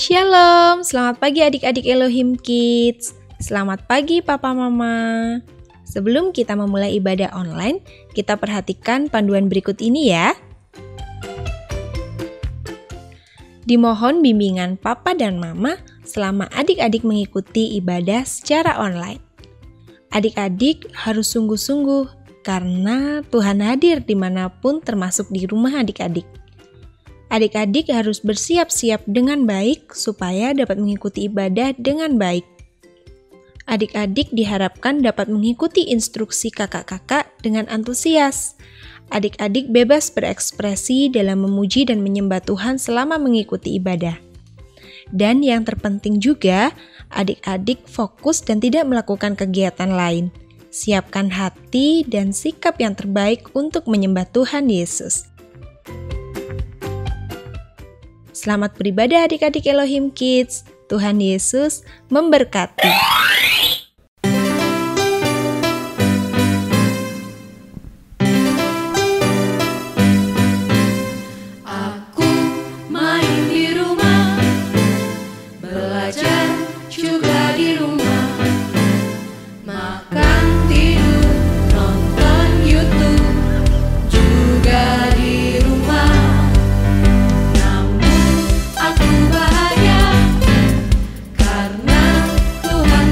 Shalom, selamat pagi adik-adik Elohim Kids. Selamat pagi Papa Mama. Sebelum kita memulai ibadah online, kita perhatikan panduan berikut ini ya. Dimohon bimbingan Papa dan Mama selama adik-adik mengikuti ibadah secara online. Adik-adik harus sungguh-sungguh karena Tuhan hadir dimanapun termasuk di rumah adik-adik. Adik-adik harus bersiap-siap dengan baik supaya dapat mengikuti ibadah dengan baik. Adik-adik diharapkan dapat mengikuti instruksi kakak-kakak dengan antusias. Adik-adik bebas berekspresi dalam memuji dan menyembah Tuhan selama mengikuti ibadah. Dan yang terpenting juga, adik-adik fokus dan tidak melakukan kegiatan lain. Siapkan hati dan sikap yang terbaik untuk menyembah Tuhan Yesus. Selamat beribadah adik-adik Elohim Kids. Tuhan Yesus memberkati. Aku main di rumah, belajar juga di rumah, makan, tidur, nonton YouTube juga di rumah. Namun aku bahagia karena Tuhan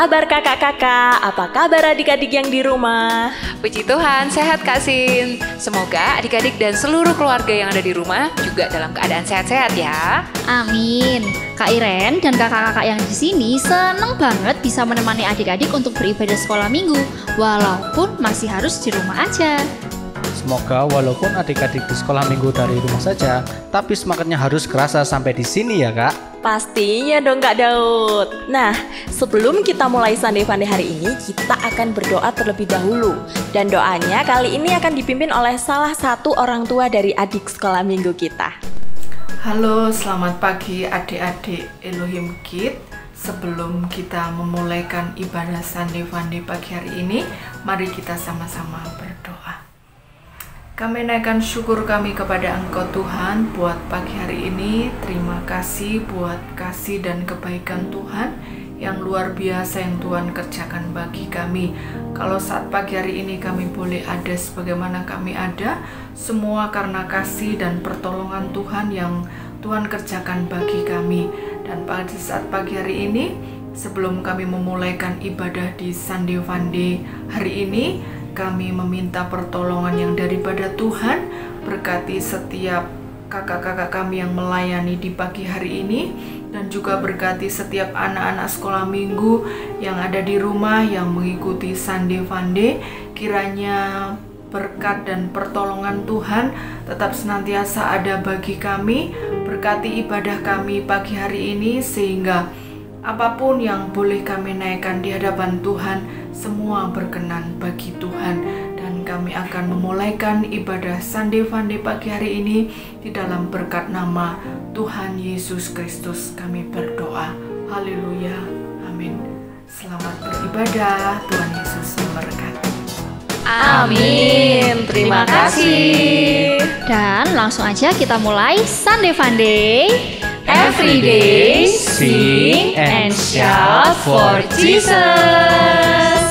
kabar kakak-kakak? Apa kabar adik-adik yang di rumah? Puji Tuhan, sehat Kak Sin. Semoga adik-adik dan seluruh keluarga yang ada di rumah juga dalam keadaan sehat-sehat ya. Amin. Kak Iren dan kakak-kakak yang di sini seneng banget bisa menemani adik-adik untuk beribadah sekolah minggu, walaupun masih harus di rumah aja. Semoga walaupun adik-adik di sekolah minggu dari rumah saja, tapi semangatnya harus kerasa sampai di sini ya Kak. Pastinya dong Kak Daud. Nah, sebelum kita mulai Sunday Funday hari ini, kita akan berdoa terlebih dahulu. Dan doanya kali ini akan dipimpin oleh salah satu orang tua dari adik sekolah minggu kita. Halo, selamat pagi adik-adik Elohim Kids. Sebelum kita memulaikan ibadah Sunday Funday pagi hari ini, mari kita sama-sama berdoa. Kami naikkan syukur kami kepada Engkau Tuhan buat pagi hari ini. Terima kasih buat kasih dan kebaikan Tuhan yang luar biasa yang Tuhan kerjakan bagi kami. Kalau saat pagi hari ini kami boleh ada sebagaimana kami ada, semua karena kasih dan pertolongan Tuhan yang Tuhan kerjakan bagi kami. Dan pada saat pagi hari ini, sebelum kami memulaikan ibadah di Sunday Funday hari ini, kami meminta pertolongan yang daripada Tuhan. Berkati setiap kakak-kakak kami yang melayani di pagi hari ini, dan juga berkati setiap anak-anak sekolah minggu yang ada di rumah yang mengikuti Sunday Funday. Kiranya berkat dan pertolongan Tuhan tetap senantiasa ada bagi kami. Berkati ibadah kami pagi hari ini sehingga apapun yang boleh kami naikkan di hadapan Tuhan, semua berkenan bagi Tuhan. Dan kami akan memulaikan ibadah Sunday Funday pagi hari ini di dalam berkat nama Tuhan Yesus Kristus kami berdoa. Haleluya, amin. Selamat beribadah, Tuhan Yesus memberkati. Amin. Terima kasih. Dan langsung aja kita mulai Sunday Funday. Every day, sing and shout for Jesus.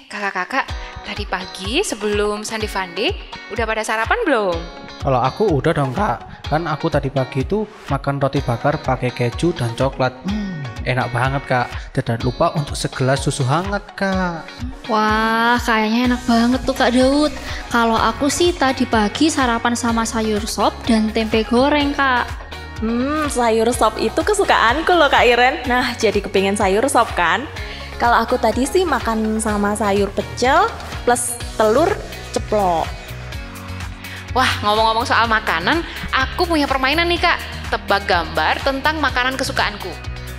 Kakak-kakak, tadi pagi sebelum Sunday Funday udah pada sarapan belum? Kalau aku udah dong Kak, kan aku tadi pagi itu makan roti bakar pakai keju dan coklat. enak banget Kak. Dan lupa untuk segelas susu hangat Kak. Wah, kayaknya enak banget tuh Kak Daud. Kalau aku sih tadi pagi sarapan sama sayur sop dan tempe goreng Kak. Sayur sop itu kesukaanku loh Kak Iren. Nah, jadi kepingin sayur sop kan? Kalau aku tadi sih makan sama sayur pecel plus telur ceplok. Wah, ngomong-ngomong soal makanan, aku punya permainan nih Kak. Tebak gambar tentang makanan kesukaanku.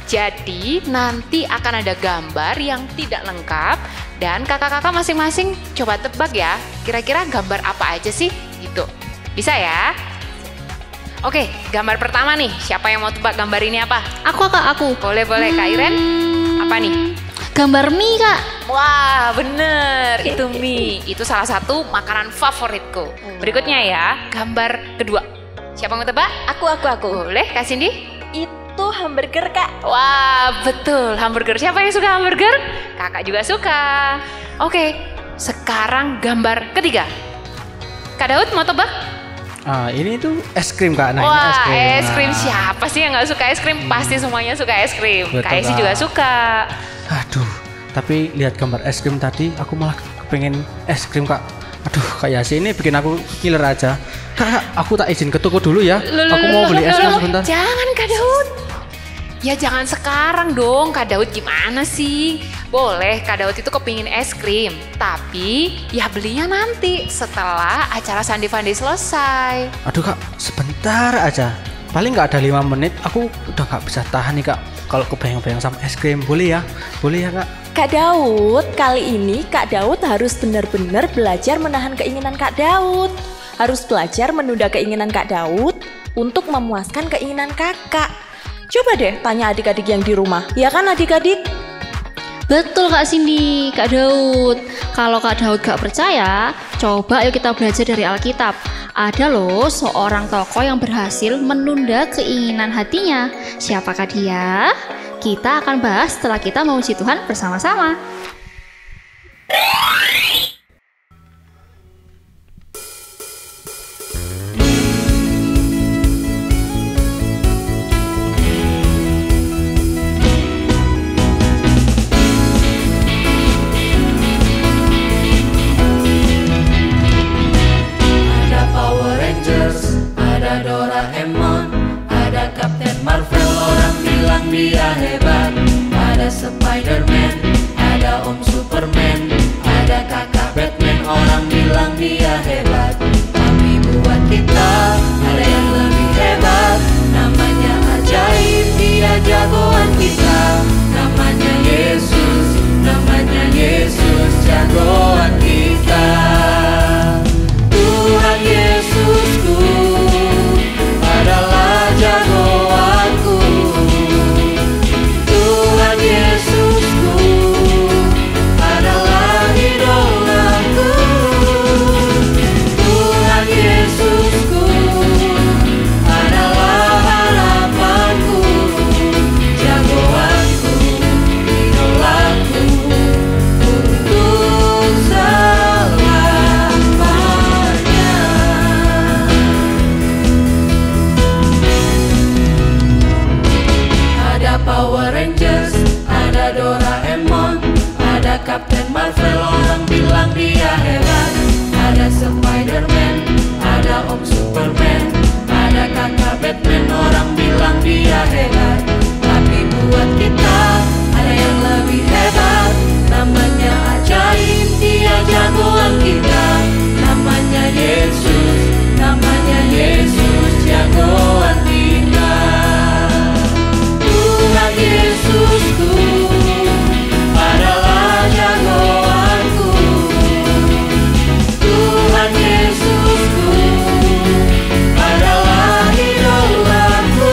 Jadi nanti akan ada gambar yang tidak lengkap dan kakak-kakak masing-masing coba tebak ya. Kira-kira gambar apa aja sih? Gitu. Bisa ya? Oke, gambar pertama nih. Siapa yang mau tebak gambar ini apa? Aku Kak, aku. Boleh Kak Iren. Apa nih? Gambar mie Kak. Wah, bener. Itu mie. Itu salah satu makanan favoritku. Berikutnya ya, gambar kedua. Siapa yang mau tebak? Aku. Boleh, Kak Cindy? Itu hamburger Kak. Wah, betul. Hamburger. Siapa yang suka hamburger? Kakak juga suka. Oke, sekarang gambar ketiga. Kak Daud mau tebak? Ini tuh es krim Kak. Nah, wah, ini es krim. Siapa sih yang nggak suka es krim? Pasti semuanya suka es krim. Betul, Kak Esi Kak. juga suka. Aduh, tapi lihat gambar es krim tadi, aku malah kepengen es krim Kak. Aduh, Kak Yasi ini bikin aku killer aja. Kak, aku tak izin ke toko dulu ya. Aku mau beli es krim sebentar. Jangan Kak Daud. Ya jangan sekarang dong Kak Daud, gimana sih? Boleh Kak Daud itu kepingin es krim, tapi ya belinya nanti setelah acara Sandi Fandi selesai. Aduh Kak, sebentar aja. Paling nggak ada 5 menit, aku udah nggak bisa tahan nih Kak. Kalau kebayang-bayang sama es krim, boleh ya? Boleh ya Kak? Kak Daud, kali ini Kak Daud harus benar-benar belajar menahan keinginan Kak Daud. Harus belajar menunda keinginan Kak Daud untuk memuaskan keinginan kakak. Coba deh tanya adik-adik yang di rumah, ya kan adik-adik? Betul Kak Cindy, Kak Daud. Kalau Kak Daud gak percaya, coba yuk kita belajar dari Alkitab. Ada loh seorang tokoh yang berhasil menunda keinginan hatinya. Siapakah dia? Kita akan bahas setelah kita memuji Tuhan bersama-sama. Ada Doraemon, ada Kapten Marvel, orang bilang dia hebat. Ada Spider-Man, ada Om Superman, ada kakak Batman, orang bilang dia hebat. Tapi buat kita ada yang lebih hebat, namanya ajaib, dia jagoan kita. Namanya Yesus, jagoan kita. Tuhan Yesusku adalah jagoanku. Tuhan Yesusku adalah idolaku. Tuhan Yesusku adalah harapanku, jagoanku, idolaku untuk selamanya. Ada Power Rangers, ada Doraemon, ada Kapten Marvel, orang bilang dia hebat. Ada Spider-Man, ada Om Superman, ada kakak Batman, orang bilang dia hebat. Tapi buat kita ada yang lebih hebat, namanya ajaib, dia jagoan kita. Namanya Yesus, jagoan kita. Tuhan Yesusku adalah jagoanku. Tuhan Yesusku adalah idolaku.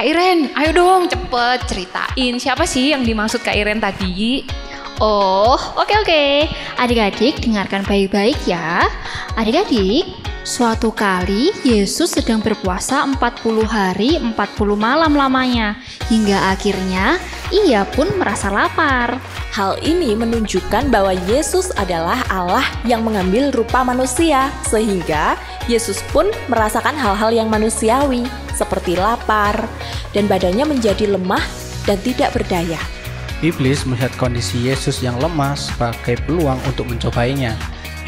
Kak Iren, ayo dong cepet ceritain siapa sih yang dimaksud Kak Iren tadi? Oh, oke. Adik-adik dengarkan baik-baik ya. Adik-adik, suatu kali Yesus sedang berpuasa 40 hari 40 malam lamanya. Hingga akhirnya ia pun merasa lapar. Hal ini menunjukkan bahwa Yesus adalah Allah yang mengambil rupa manusia, sehingga Yesus pun merasakan hal-hal yang manusiawi, seperti lapar, dan badannya menjadi lemah dan tidak berdaya. Iblis melihat kondisi Yesus yang lemah sebagai peluang untuk mencobainya.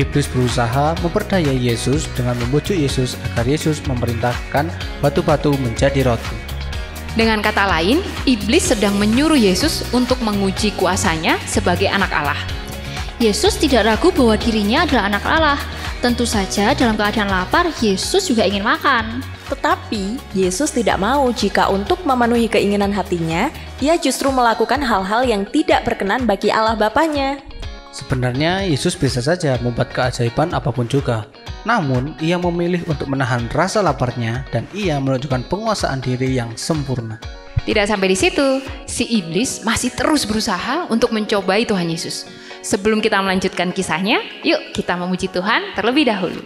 Iblis berusaha memperdayai Yesus dengan membujuk Yesus agar Yesus memerintahkan batu-batu menjadi roti. Dengan kata lain, iblis sedang menyuruh Yesus untuk menguji kuasanya sebagai anak Allah. Yesus tidak ragu bahwa dirinya adalah anak Allah. Tentu saja dalam keadaan lapar, Yesus juga ingin makan. Tetapi Yesus tidak mau jika untuk memenuhi keinginan hatinya, ia justru melakukan hal-hal yang tidak berkenan bagi Allah Bapanya. Sebenarnya Yesus bisa saja membuat keajaiban apapun juga. Namun, ia memilih untuk menahan rasa laparnya dan ia menunjukkan penguasaan diri yang sempurna. Tidak sampai di situ, si iblis masih terus berusaha untuk mencobai Tuhan Yesus. Sebelum kita melanjutkan kisahnya, yuk kita memuji Tuhan terlebih dahulu.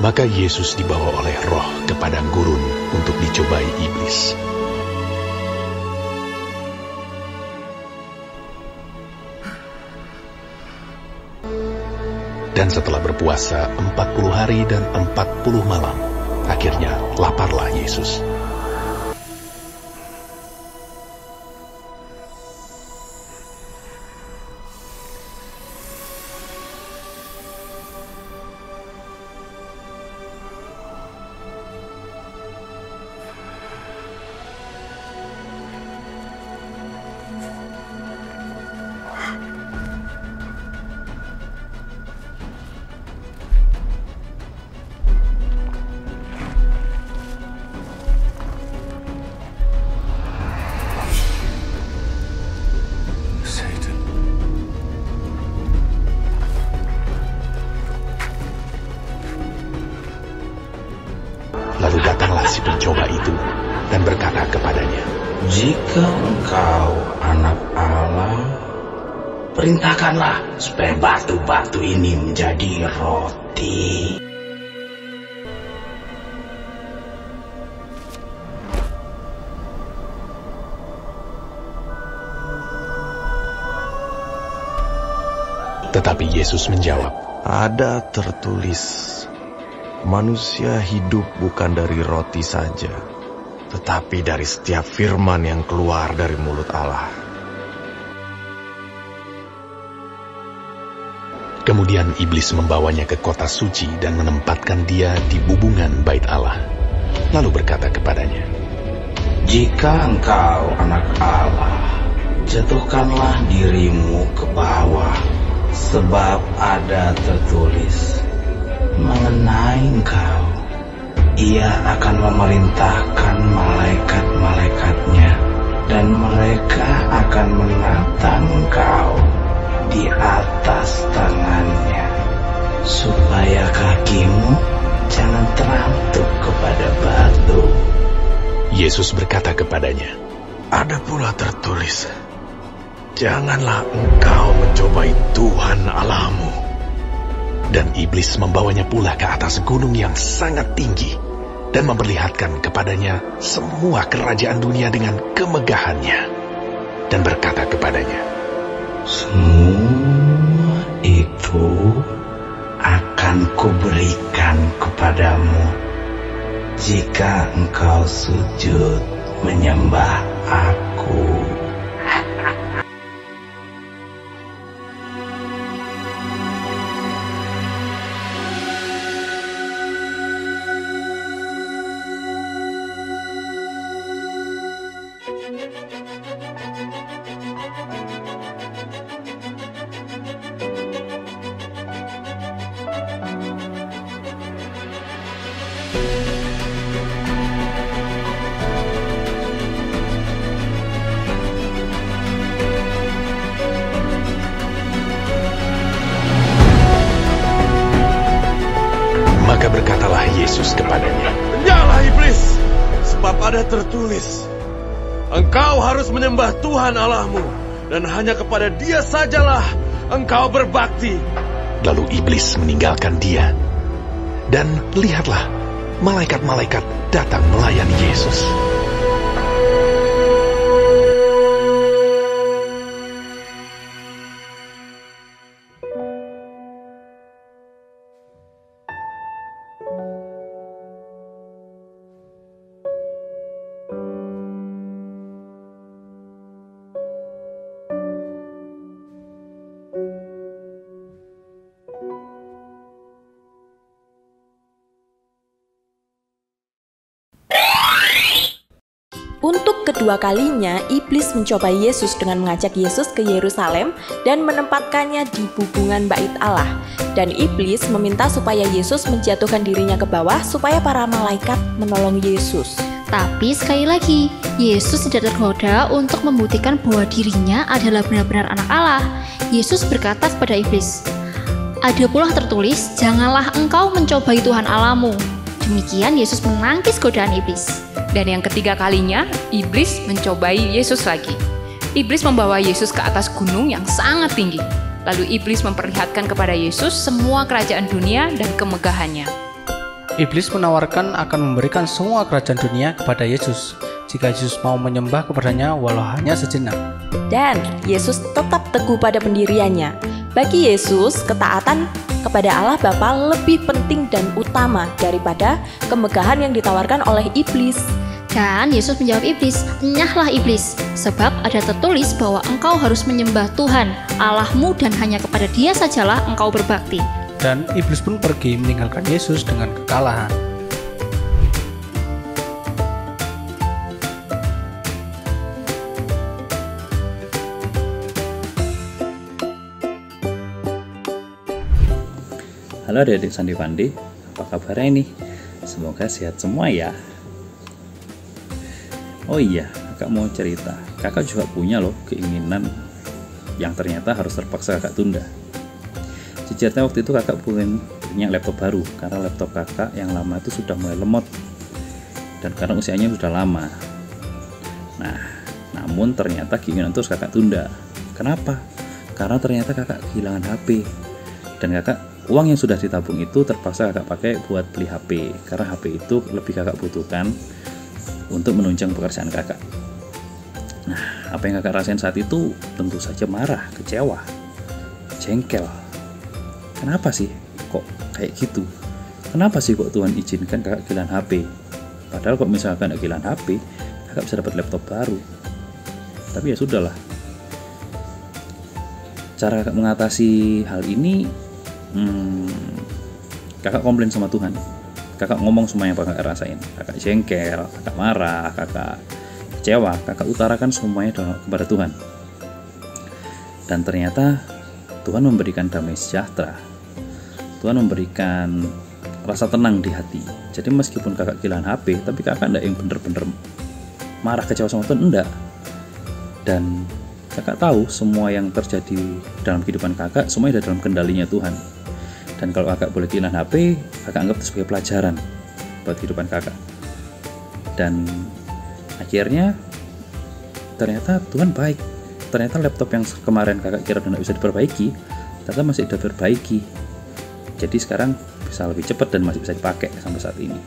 Maka Yesus dibawa oleh Roh ke padang gurun untuk dicobai iblis. Dan setelah berpuasa 40 hari dan 40 malam, Akhirnya laparlah Yesus. Lalu datanglah si pencoba itu dan berkata kepadanya, "Jika engkau anak Allah, perintahkanlah supaya batu-batu ini menjadi roti." Tetapi Yesus menjawab, "Ada tertulis, manusia hidup bukan dari roti saja, tetapi dari setiap firman yang keluar dari mulut Allah." Kemudian iblis membawanya ke kota suci dan menempatkan dia di bubungan bait Allah. Lalu berkata kepadanya, "Jika engkau anak Allah, jatuhkanlah dirimu ke bawah, sebab ada tertulis mengenai engkau, Ia akan memerintahkan malaikat-malaikatnya, dan mereka akan menatang engkau di atas tangannya, supaya kakimu jangan terantuk kepada batu." Yesus berkata kepadanya, "Ada pula tertulis, janganlah engkau mencobai Tuhan Allahmu." Dan iblis membawanya pula ke atas gunung yang sangat tinggi dan memperlihatkan kepadanya semua kerajaan dunia dengan kemegahannya, dan berkata kepadanya, "Semua itu akan kuberikan kepadamu jika engkau sujud menyembah Aku." Maka berkatalah Yesus kepadanya, "Enyahlah iblis, sebab ada tertulis, engkau harus menyembah Tuhan Allahmu, dan hanya kepada Dia sajalah engkau berbakti." Lalu iblis meninggalkan dia, dan lihatlah, malaikat-malaikat datang melayani Yesus. Untuk kedua kalinya, iblis mencobai Yesus dengan mengajak Yesus ke Yerusalem dan menempatkannya di bubungan bait Allah. Dan iblis meminta supaya Yesus menjatuhkan dirinya ke bawah supaya para malaikat menolong Yesus. Tapi sekali lagi, Yesus tidak tergoda untuk membuktikan bahwa dirinya adalah benar-benar anak Allah. Yesus berkata kepada iblis, "Ada pula tertulis, janganlah engkau mencobai Tuhan Allahmu." Demikian Yesus menangkis godaan iblis. Dan yang ketiga kalinya, iblis mencobai Yesus lagi. Iblis membawa Yesus ke atas gunung yang sangat tinggi. Lalu iblis memperlihatkan kepada Yesus semua kerajaan dunia dan kemegahannya. Iblis menawarkan akan memberikan semua kerajaan dunia kepada Yesus jika Yesus mau menyembah kepadanya walau hanya sejenak. Dan Yesus tetap teguh pada pendiriannya. Bagi Yesus, ketaatan kepada Allah Bapa lebih penting dan utama daripada kemegahan yang ditawarkan oleh iblis. Dan Yesus menjawab iblis, "Enyahlah iblis, sebab ada tertulis bahwa engkau harus menyembah Tuhan, Allahmu, dan hanya kepada Dia sajalah engkau berbakti." Dan iblis pun pergi meninggalkan Yesus dengan kekalahan. Halo adik-adik Sandi Pandi, apa kabarnya ini? Semoga sehat semua ya. Oh iya, kakak mau cerita. Kakak juga punya loh keinginan yang ternyata harus terpaksa kakak tunda. Sejatinya waktu itu kakak punya laptop baru karena laptop kakak yang lama itu sudah mulai lemot dan karena usianya sudah lama. Nah, namun ternyata keinginan itu harus kakak tunda. Kenapa? Karena ternyata kakak kehilangan HP dan kakak uang yang sudah ditabung itu terpaksa kakak pakai buat beli HP karena HP itu lebih kakak butuhkan untuk menunjang pekerjaan kakak. Nah, apa yang kakak rasain saat itu tentu saja marah, kecewa, jengkel. Kenapa sih kok kayak gitu? Kenapa sih kok Tuhan izinkan kakak kehilangan HP? Padahal kok misalkan kakak kehilangan HP, kakak bisa dapat laptop baru. Tapi ya sudahlah. Cara kakak mengatasi hal ini, kakak komplain sama Tuhan. Kakak ngomong semua yang kakak rasain. Kakak jengkel, kakak marah, kakak kecewa, kakak utarakan semuanya kepada Tuhan. Dan ternyata Tuhan memberikan damai sejahtera. Tuhan memberikan rasa tenang di hati. Jadi meskipun kakak kehilangan HP, tapi kakak enggak yang bener-bener marah kecewa sama Tuhan, enggak. Dan kakak tahu semua yang terjadi dalam kehidupan kakak semuanya ada dalam kendalinya Tuhan. Dan kalau kakak boleh kehilangan HP, kakak anggap itu sebagai pelajaran buat kehidupan kakak. Dan akhirnya ternyata Tuhan baik. Ternyata laptop yang kemarin kakak kira tidak bisa diperbaiki, ternyata masih diperbaiki. Jadi sekarang bisa lebih cepat dan masih bisa dipakai sampai saat ini.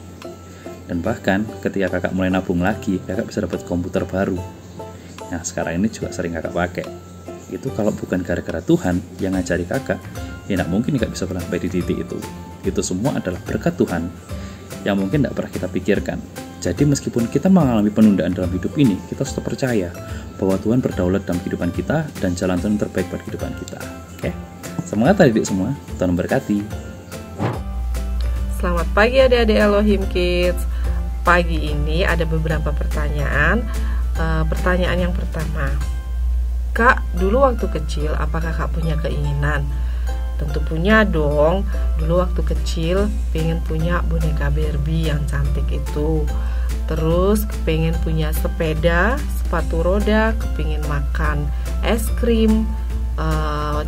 Dan bahkan ketika kakak mulai nabung lagi, kakak bisa dapat komputer baru. Nah sekarang ini juga sering kakak pakai. Itu kalau bukan gara-gara Tuhan yang ngajari kakak, ya tidak mungkin kakak bisa pernah sampai di titik itu. Itu semua adalah berkat Tuhan yang mungkin tidak pernah kita pikirkan. Jadi meskipun kita mengalami penundaan dalam hidup ini, kita harus percaya bahwa Tuhan berdaulat dalam kehidupan kita dan jalan Tuhan terbaik buat kehidupan kita. Oke? Semangat adik-adik semua, Tuhan memberkati. Selamat pagi adik-adik Elohim Kids. Pagi ini ada beberapa pertanyaan. Pertanyaan yang pertama, Kak, dulu waktu kecil apakah Kak punya keinginan? Tentu punya dong. Dulu waktu kecil pengen punya boneka Barbie yang cantik itu. Terus pengen punya sepeda, sepatu roda, kepingin makan es krim,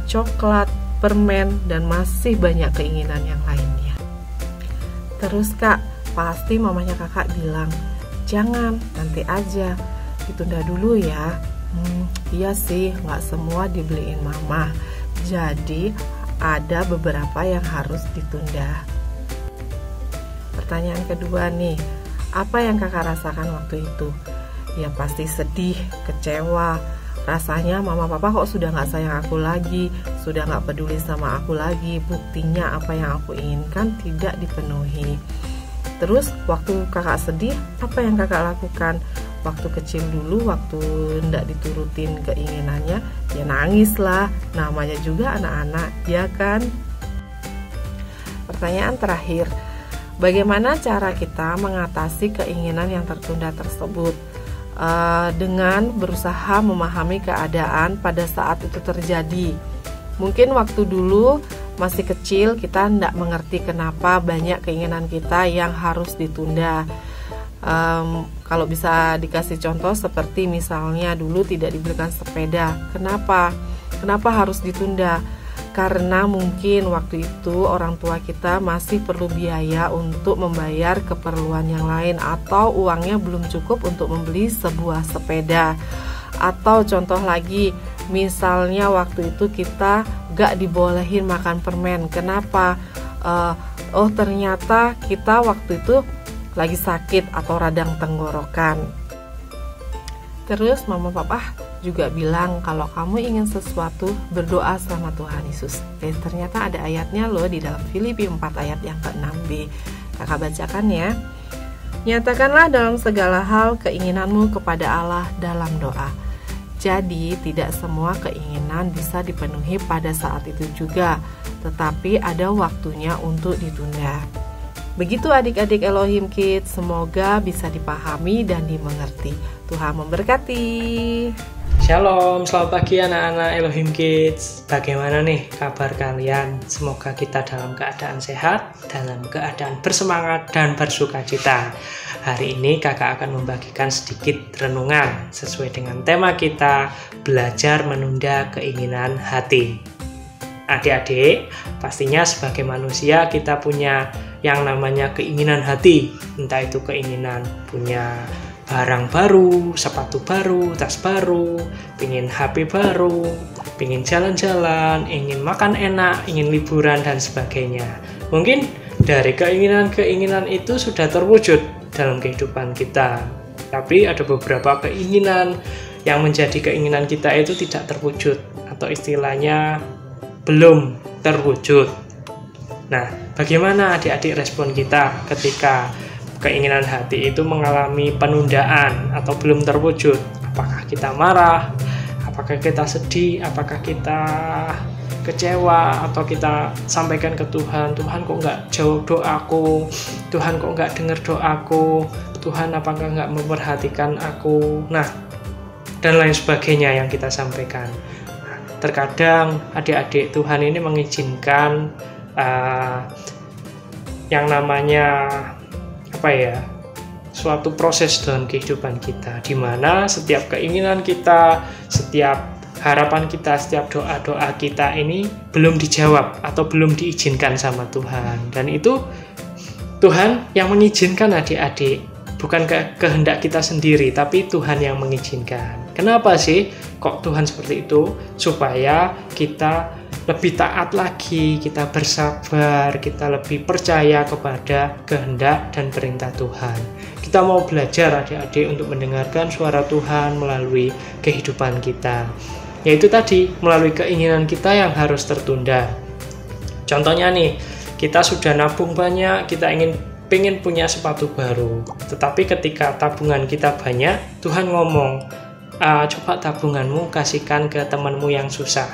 coklat, permen, dan masih banyak keinginan yang lainnya. Terus Kak, pasti mamanya kakak bilang, jangan, nanti aja, ditunda dulu ya. Iya sih, gak semua dibeliin mama. Jadi ada beberapa yang harus ditunda. Pertanyaan kedua nih, apa yang kakak rasakan waktu itu? Ya pasti sedih, kecewa. Rasanya mama papa kok sudah gak sayang aku lagi, sudah gak peduli sama aku lagi. Buktinya apa yang aku inginkan tidak dipenuhi. Terus waktu kakak sedih, apa yang kakak lakukan? Waktu kecil dulu, waktu ndak diturutin keinginannya, ya nangis lah. Namanya juga anak-anak, ya kan? Pertanyaan terakhir, bagaimana cara kita mengatasi keinginan yang tertunda tersebut? Dengan berusaha memahami keadaan pada saat itu terjadi. Mungkin waktu dulu masih kecil kita ndak mengerti kenapa banyak keinginan kita yang harus ditunda. Kalau bisa dikasih contoh seperti misalnya dulu tidak diberikan sepeda. Kenapa harus ditunda? Karena mungkin waktu itu orang tua kita masih perlu biaya untuk membayar keperluan yang lain, atau uangnya belum cukup untuk membeli sebuah sepeda. Atau contoh lagi, misalnya waktu itu kita gak dibolehin makan permen. Kenapa? Ternyata kita waktu itu lagi sakit atau radang tenggorokan. Terus mama papa juga bilang kalau kamu ingin sesuatu, berdoa sama Tuhan Yesus. Ternyata ada ayatnya loh di dalam Filipi 4 ayat yang ke-6b. Kakak bacakan ya. Nyatakanlah dalam segala hal keinginanmu kepada Allah dalam doa. Jadi tidak semua keinginan bisa dipenuhi pada saat itu juga, tetapi ada waktunya untuk ditunda. Begitu adik-adik Elohim Kids, semoga bisa dipahami dan dimengerti. Tuhan memberkati. Shalom, selamat pagi anak-anak Elohim Kids. Bagaimana nih kabar kalian? Semoga kita dalam keadaan sehat, dalam keadaan bersemangat dan bersukacita. Hari ini kakak akan membagikan sedikit renungan sesuai dengan tema kita, belajar menunda keinginan hati. Adik-adik, pastinya sebagai manusia kita punya yang namanya keinginan hati. Entah itu keinginan punya barang baru, sepatu baru, tas baru, pingin HP baru, pingin jalan-jalan, ingin makan enak, ingin liburan, dan sebagainya. Mungkin dari keinginan-keinginan itu sudah terwujud dalam kehidupan kita. Tapi ada beberapa keinginan yang menjadi keinginan kita itu tidak terwujud, atau istilahnya belum terwujud. Nah, bagaimana adik-adik respon kita ketika keinginan hati itu mengalami penundaan atau belum terwujud? Apakah kita marah? Apakah kita sedih? Apakah kita kecewa? Atau kita sampaikan ke Tuhan, Tuhan kok nggak jawab doaku? Tuhan kok nggak dengar doaku? Tuhan apakah nggak memperhatikan aku? Nah, dan lain sebagainya yang kita sampaikan. Terkadang adik-adik Tuhan ini mengizinkan yang namanya suatu proses dalam kehidupan kita, di mana setiap keinginan kita, setiap harapan kita, setiap doa-doa kita ini belum dijawab atau belum diizinkan sama Tuhan. Dan itu Tuhan yang mengizinkan adik-adik, bukan kehendak kita sendiri, tapi Tuhan yang mengizinkan. Kenapa sih kok Tuhan seperti itu? Supaya kita lebih taat lagi, kita bersabar, kita lebih percaya kepada kehendak dan perintah Tuhan. Kita mau belajar adik-adik untuk mendengarkan suara Tuhan melalui kehidupan kita. Yaitu tadi, melalui keinginan kita yang harus tertunda. Contohnya nih, kita sudah nabung banyak, kita pengen punya sepatu baru. Tetapi ketika tabungan kita banyak, Tuhan ngomong, coba tabunganmu kasihkan ke temanmu yang susah.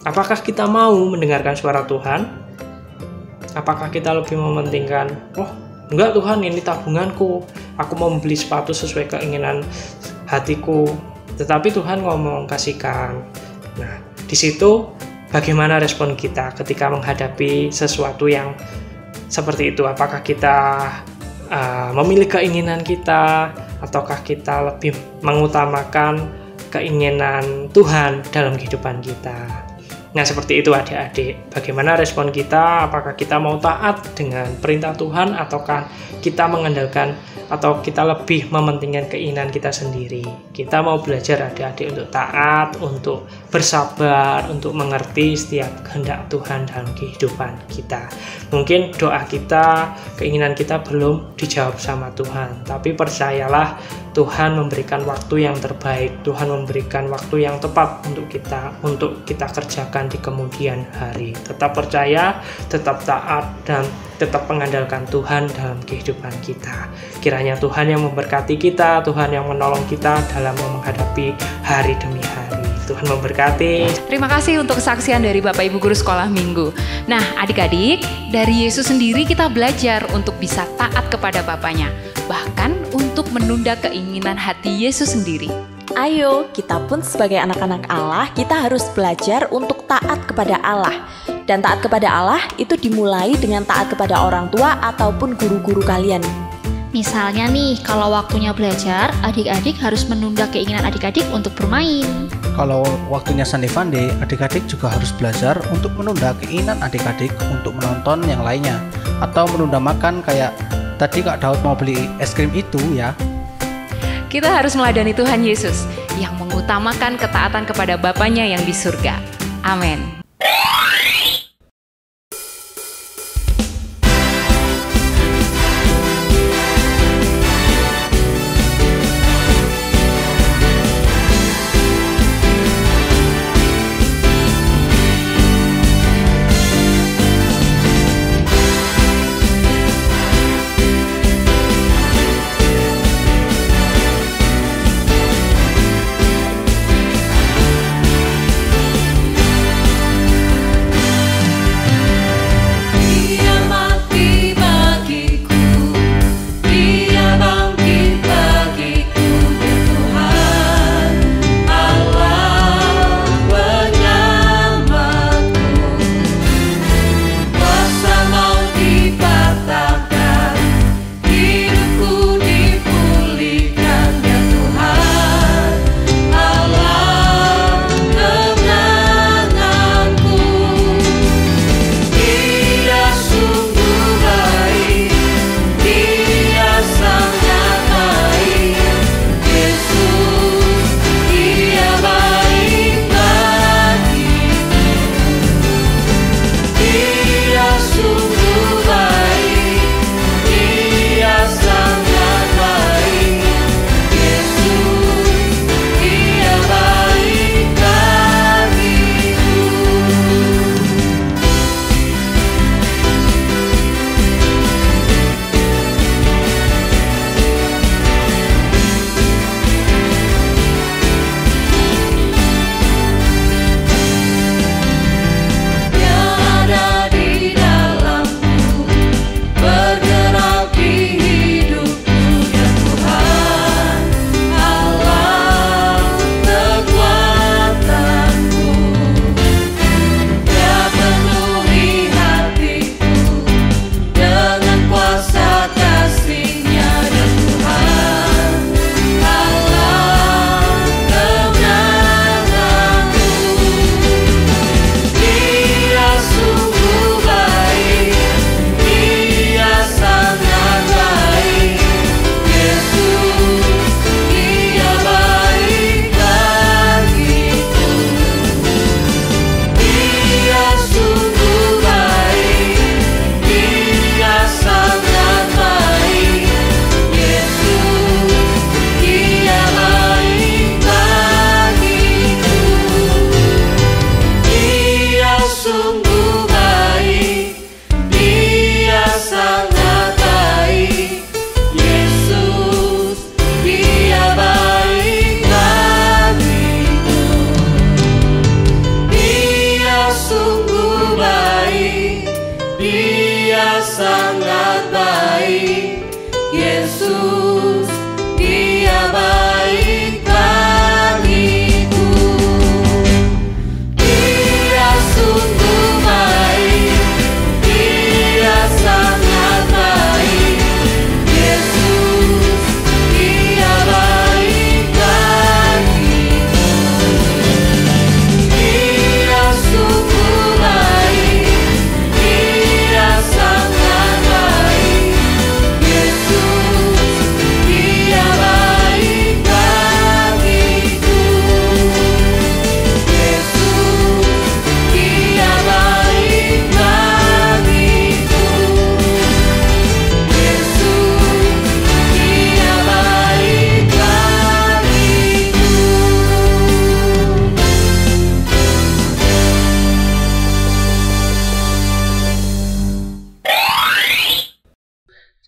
Apakah kita mau mendengarkan suara Tuhan? Apakah kita lebih mementingkan, enggak Tuhan, ini tabunganku, aku mau beli sepatu sesuai keinginan hatiku. Tetapi Tuhan ngomong kasihkan. Nah, di situ bagaimana respon kita ketika menghadapi sesuatu yang seperti itu? Apakah kita memilih keinginan kita, ataukah kita lebih mengutamakan keinginan Tuhan dalam kehidupan kita? Nah, seperti itu adik-adik. Bagaimana respon kita? Apakah kita mau taat dengan perintah Tuhan, ataukah kita mengandalkan atau kita lebih mementingkan keinginan kita sendiri? Kita mau belajar adik-adik untuk taat, untuk bersabar, untuk mengerti setiap kehendak Tuhan dalam kehidupan kita. Mungkin doa kita, keinginan kita belum dijawab sama Tuhan, tapi percayalah Tuhan memberikan waktu yang terbaik, Tuhan memberikan waktu yang tepat untuk kita kerjakan di kemudian hari. Tetap percaya, tetap taat, dan tetap mengandalkan Tuhan dalam kehidupan kita. Kiranya Tuhan yang memberkati kita, Tuhan yang menolong kita dalam menghadapi hari demi hari. Tuhan memberkati. Terima kasih untuk kesaksian dari Bapak Ibu Guru Sekolah Minggu. Nah, adik-adik, dari Yesus sendiri kita belajar untuk bisa taat kepada Bapaknya, bahkan untuk menunda keinginan hati Yesus sendiri. Ayo, kita pun sebagai anak-anak Allah, kita harus belajar untuk taat kepada Allah. Dan taat kepada Allah itu dimulai dengan taat kepada orang tua ataupun guru-guru kalian. Misalnya nih, kalau waktunya belajar, adik-adik harus menunda keinginan adik-adik untuk bermain. Kalau waktunya Sunday Funday, adik-adik juga harus belajar untuk menunda keinginan adik-adik untuk menonton yang lainnya, atau menunda makan kayak tadi Kak Daud mau beli es krim itu ya. Kita harus meladani Tuhan Yesus yang mengutamakan ketaatan kepada Bapaknya yang di surga. Amin.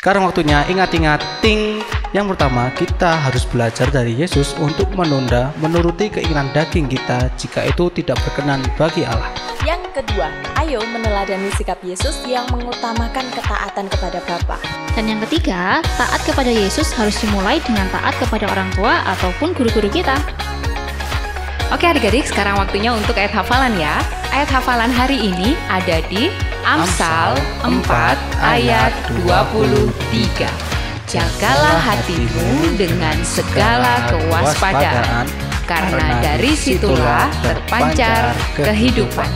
Sekarang waktunya ingat-ingat ting. Yang pertama, kita harus belajar dari Yesus untuk menunda menuruti keinginan daging kita jika itu tidak berkenan bagi Allah. Yang kedua, ayo meneladani sikap Yesus yang mengutamakan ketaatan kepada Bapa. Dan yang ketiga, taat kepada Yesus harus dimulai dengan taat kepada orang tua ataupun guru-guru kita. Oke adik-adik, sekarang waktunya untuk ayat hafalan ya. Ayat hafalan hari ini ada di Amsal 4 ayat 23. Jagalah hatimu dengan segala kewaspadaan, karena dari situlah terpancar kehidupan.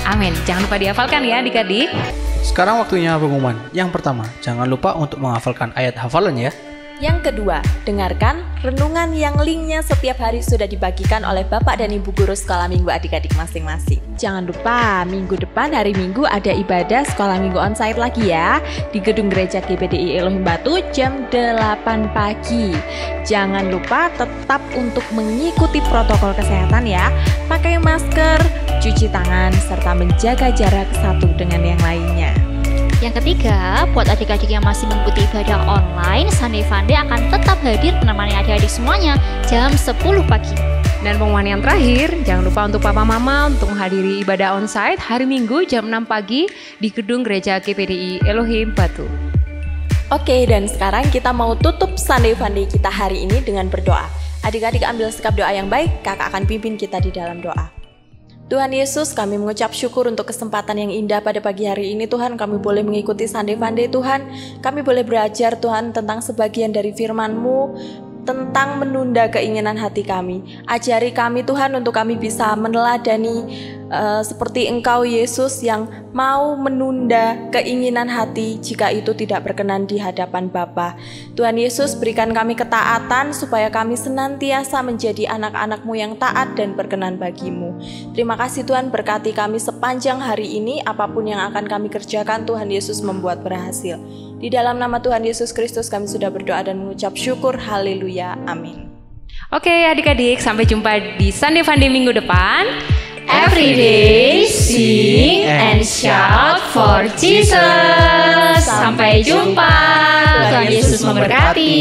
Amin. Jangan lupa dihafalkan ya adik-adik. Sekarang waktunya pengumuman. Yang pertama, jangan lupa untuk menghafalkan ayat hafalan ya. Yang kedua, dengarkan renungan yang linknya setiap hari sudah dibagikan oleh Bapak dan Ibu Guru Sekolah Minggu adik-adik masing-masing. Jangan lupa, minggu depan hari Minggu ada ibadah Sekolah Minggu onsite lagi ya, di Gedung Gereja GBDI Elohim Batu jam 8 pagi. Jangan lupa tetap untuk mengikuti protokol kesehatan ya, pakai masker, cuci tangan, serta menjaga jarak satu dengan yang lainnya. Yang ketiga, buat adik-adik yang masih mengikuti ibadah online, Sunday Funday akan tetap hadir menemani adik-adik semuanya jam 10 pagi. Dan pengumuman yang terakhir, jangan lupa untuk papa mama untuk menghadiri ibadah onsite hari Minggu jam 6 pagi di Gedung Gereja GPDI Elohim Batu. Oke, dan sekarang kita mau tutup Sunday Funday kita hari ini dengan berdoa. Adik-adik ambil sikap doa yang baik, kakak akan pimpin kita di dalam doa. Tuhan Yesus, kami mengucap syukur untuk kesempatan yang indah pada pagi hari ini Tuhan. Kami boleh mengikuti Sunday Funday Tuhan. Kami boleh belajar Tuhan tentang sebagian dari firman-Mu, tentang menunda keinginan hati kami. Ajari kami Tuhan untuk kami bisa meneladani seperti Engkau Yesus yang mau menunda keinginan hati jika itu tidak berkenan di hadapan Bapa. Tuhan Yesus, berikan kami ketaatan supaya kami senantiasa menjadi anak-anak-Mu yang taat dan berkenan bagi-Mu. Terima kasih Tuhan, berkati kami sepanjang hari ini, apapun yang akan kami kerjakan Tuhan Yesus membuat berhasil. Di dalam nama Tuhan Yesus Kristus kami sudah berdoa dan mengucap syukur. Haleluya. Amin. Oke adik-adik, sampai jumpa di Sunday Funday minggu depan. Every day, sing and shout for Jesus. Sampai jumpa. Tuhan Yesus memberkati.